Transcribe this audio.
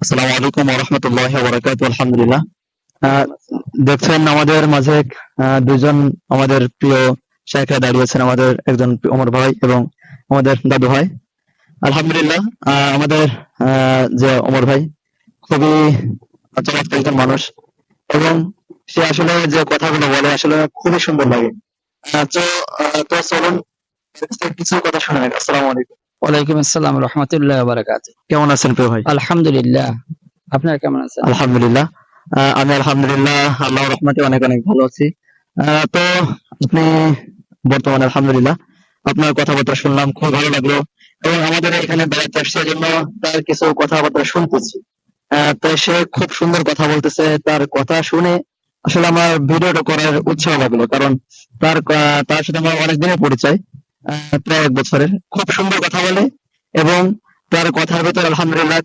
আসসালামু আলাইকুম ওয়া রাহমাতুল্লাহি ওয়া বারাকাতুহু। আলহামদুলিল্লাহ। আহ, দেখছেন আমাদের মাঝে দুইজন আমাদের প্রিয় শাইখরা দাঁড়িয়েছেন, আমাদের একজন ওমর ভাই এবং আমাদের দাদু ভাই। আলহামদুলিল্লাহ। আমাদের যে ওমর ভাই খুবই চমৎকার একজন মানুষ, এবং সে আসলে যে কথাগুলো বলে আসলে খুবই সুন্দর লাগে। তো চলুন এর কাছ থেকে কিছু কথা শুনে নেই। আসসালামু আলাইকুম। ওয়ালাইকুম আসসালাম রহমতুল্লাহ বারাকাতুহু। কেমন আছেন প্রিয় ভাই? আলহামদুলিল্লাহ। আপনারা কেমন আছেন? আলহামদুলিল্লাহ। আমি আলহামদুলিল্লাহ আল্লাহর রহমতে অনেক অনেক ভালো আছি। তো আপনি বর্তমানে আলহামদুলিল্লাহ আপনার কথাবার্তা শুনলাম, খুব ভালো লাগলো, এবং আমাদের এখানে বেড়াতে আসছে জন্য তার কিছু কথাবার্তা শুনতেছি। তো সে খুব সুন্দর কথা বলতেছে, তার কথা শুনে আসলে আমার ভিডিওটা করার উৎসাহ লাগলো, কারণ তার সাথে আমার অনেক দিনের পরিচয়, প্রায় 1 বছরের। খুব সুন্দর কথা বলে, এবং তার কথার ভিতরে আলহামদুলিল্লাহ